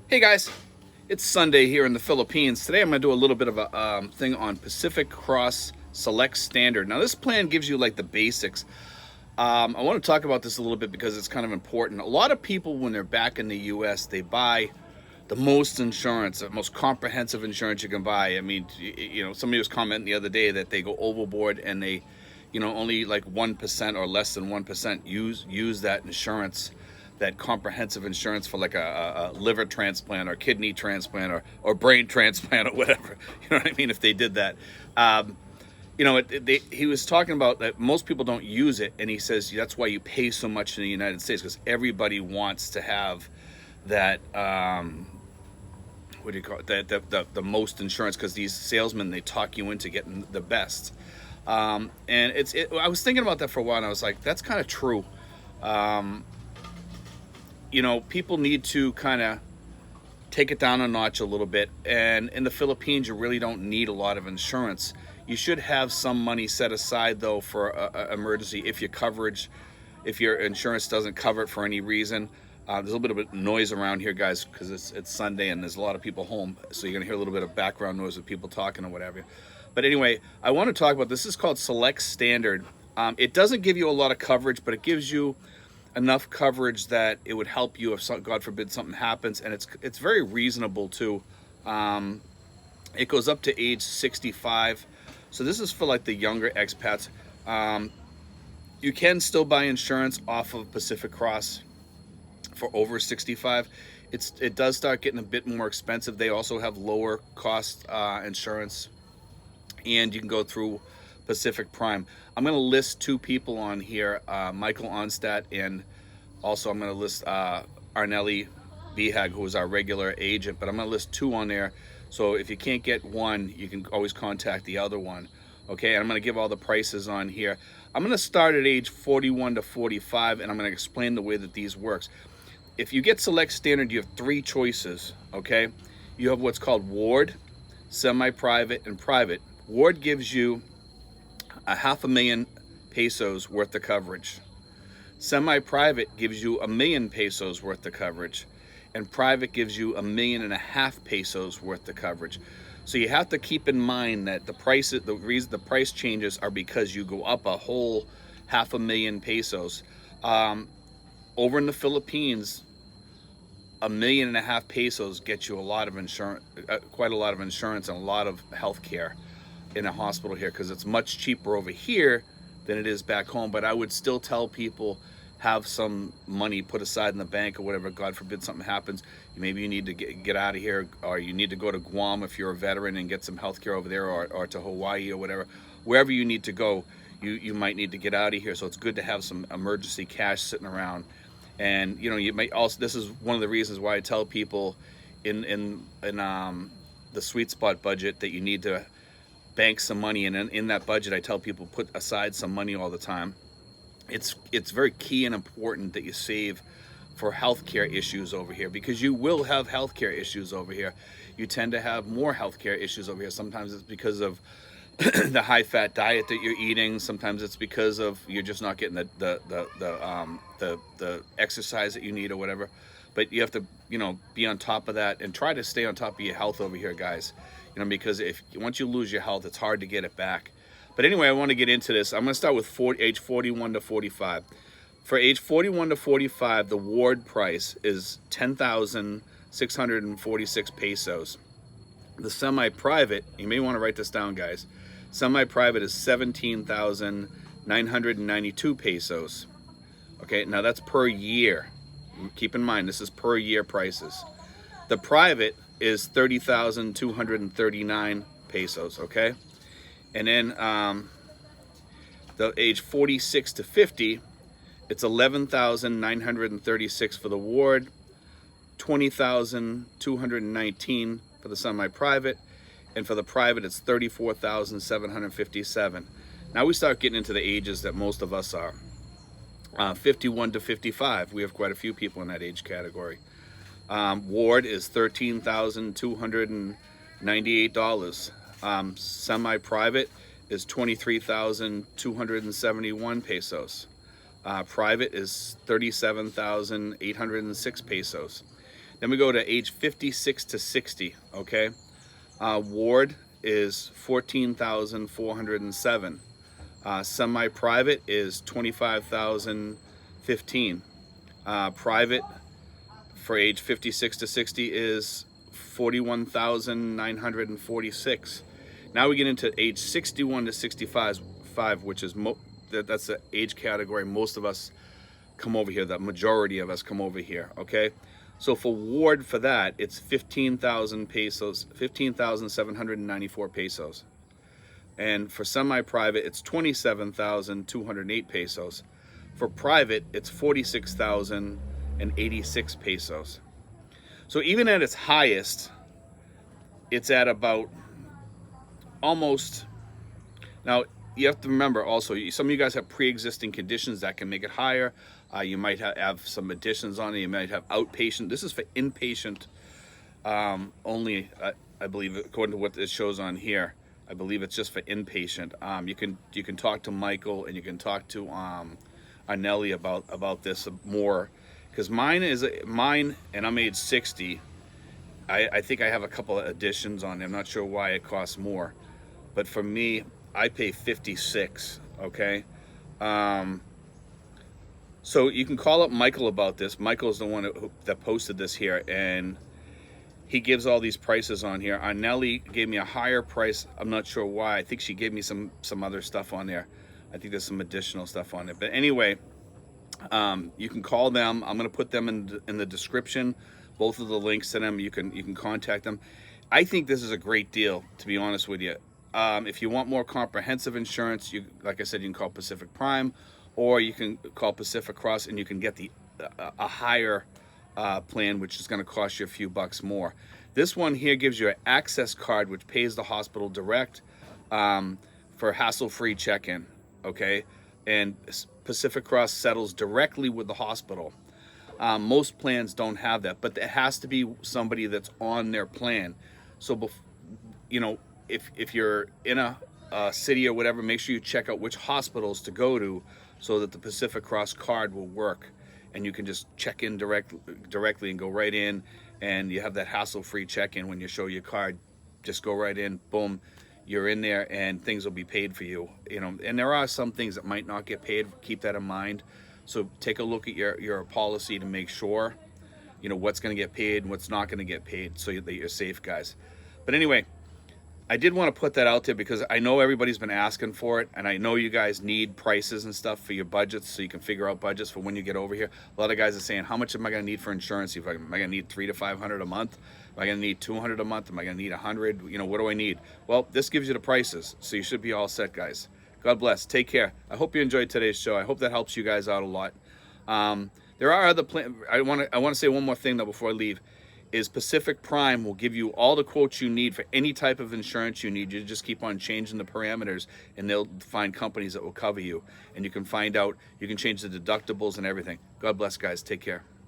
Hey guys, it's Sunday here in the Philippines. Today I'm going to do a little bit of a thing on Pacific Cross Select Standard. Now this plan gives you like the basics. I want to talk about this a little bit because it's kind of important. A lot of people when they're back in the US, they buy the most insurance, the most comprehensive insurance you can buy. I mean, somebody was commenting the other day that they go overboard and they, only like 1% or less than 1% use that insurance, that comprehensive insurance for like a liver transplant or kidney transplant or brain transplant or whatever. You know what I mean? If they did that. He was talking about that most people don't use it, and he says that's why you pay so much in the United States, because everybody wants to have that what do you call it, the most insurance, because these salesmen, they talk you into getting the best. And I was thinking about that for a while, and I was like, that's kind of true. People need to kind of take it down a notch a little bit. And in the Philippines, you really don't need a lot of insurance. You should have some money set aside though for a emergency if your insurance doesn't cover it for any reason. There's a little bit of noise around here, guys, because it's Sunday and there's a lot of people home, so you're gonna hear a little bit of background noise with people talking or whatever. But anyway, I want to talk about this. Is called Select Standard. It doesn't give you a lot of coverage, but it gives you enough coverage that it would help you if, God forbid, something happens, and it's very reasonable too. It goes up to age 65, so this is for like the younger expats. You can still buy insurance off of Pacific Cross for over 65. It does start getting a bit more expensive. They also have lower cost insurance, and you can go through Pacific Prime. I'm going to list two people on here, Michael Onstadt, and also I'm going to list Arnelli Behag, who is our regular agent, but I'm going to list two on there. So if you can't get one, you can always contact the other one. Okay, and I'm going to give all the prices on here. I'm going to start at age 41 to 45, and I'm going to explain the way that these works. If you get Select Standard, you have three choices, okay? You have what's called Ward, Semi-Private, and Private. Ward gives you a $500,000 pesos worth of coverage. Semi-private gives you $1 million pesos worth of coverage, and private gives you $1.5 million pesos worth of coverage. So you have to keep in mind that the reason the price changes are because you go up a whole $500,000 pesos. Over in the Philippines, $1.5 million pesos gets you a lot of insurance, quite a lot of insurance, and a lot of health care in a hospital here, because it's much cheaper over here than it is back home. But I would still tell people, have some money put aside in the bank or whatever. God forbid something happens, maybe you need to get out of here, or you need to go to Guam if you're a veteran and get some health care over there, or to Hawaii or whatever. Wherever you need to go, you might need to get out of here. So it's good to have some emergency cash sitting around. And you might also, this is one of the reasons why I tell people in the sweet spot budget that you need to bank some money, and in that budget I tell people put aside some money all the time. It's very key and important that you save for healthcare issues over here, because you will have healthcare issues over here. You tend to have more healthcare issues over here. Sometimes it's because of the high fat diet that you're eating. Sometimes it's because of you're just not getting the exercise that you need or whatever. But you have to be on top of that and try to stay on top of your health over here, guys. Because once you lose your health, it's hard to get it back. But anyway, I want to get into this. I'm going to start with age 41 to 45. For age 41 to 45, the Ward price is 10,646 pesos. The semi-private, you may want to write this down, guys. Semi-private is 17,992 pesos. Okay, now that's per year. Keep in mind, this is per year prices. The private is 30,239 pesos, okay? And then the age 46 to 50, it's 11,936 for the Ward, 20,219 for the semi-private, and for the private it's 34,757. Now we start getting into the ages that most of us are. 51 to 55, we have quite a few people in that age category. Ward is $13,298. Semi-private is 23,271 pesos. Private is 37,806 pesos. Then we go to age 56 to 60, okay? Ward is 14,407. Semi-private is 25,015. Private for age 56 to 60 is 41,946. Now we get into age 61 to 65, which is that's the age category most of us come over here. The majority of us come over here. Okay, so for ward for that, it's 15,000 pesos, 15,794 pesos, and for semi-private, it's 27,208 pesos. For private, it's 46,086 pesos. So even at its highest, it's at about almost, now you have to remember also, some of you guys have pre-existing conditions that can make it higher. You might have some additions on it. You might have outpatient. This is for inpatient only, I believe, according to what it shows on here. I believe it's just for inpatient. You can talk to Michael, and you can talk to Arnelli about this more, because mine, and I'm age 60. I think I have a couple of additions on it. I'm not sure why it costs more, but for me, I pay 56. Okay, so you can call up Michael about this. Michael's the one that posted this here, and he gives all these prices on here. Arnelli gave me a higher price. I'm not sure why. I think she gave me some other stuff on there. I think there's some additional stuff on it. But anyway, you can call them. I'm going to put them in the description. Both of the links to them. You can contact them. I think this is a great deal, to be honest with you. If you want more comprehensive insurance, like I said, you can call Pacific Prime, or you can call Pacific Cross, and you can get a higher plan, which is going to cost you a few bucks more. This one here gives you an access card, which pays the hospital direct for hassle-free check-in. Okay, and Pacific Cross settles directly with the hospital. Most plans don't have that, but it has to be somebody that's on their plan. So, if you're in a city or whatever, make sure you check out which hospitals to go to, so that the Pacific Cross card will work, and you can just check in directly and go right in, and you have that hassle-free check-in. When you show your card, just go right in, boom, you're in there, and things will be paid for you. And there are some things that might not get paid. Keep that in mind. So take a look at your policy to make sure, what's going to get paid and what's not going to get paid, so that you're safe, guys. But anyway, I did want to put that out there because I know everybody's been asking for it, and I know you guys need prices and stuff for your budgets, so you can figure out budgets for when you get over here. A lot of guys are saying, how much am I going to need for insurance? Am I going to need $300 to $500 a month? Am I going to need $200 a month? Am I going to need $100? What do I need? Well, this gives you the prices, so you should be all set, guys. God bless. Take care. I hope you enjoyed today's show. I hope that helps you guys out a lot. There are other plans. I want to say one more thing though before I leave. Is Pacific Prime will give you all the quotes you need for any type of insurance you need. You just keep on changing the parameters, and they'll find companies that will cover you. And you can find out. You can change the deductibles and everything. God bless, guys. Take care.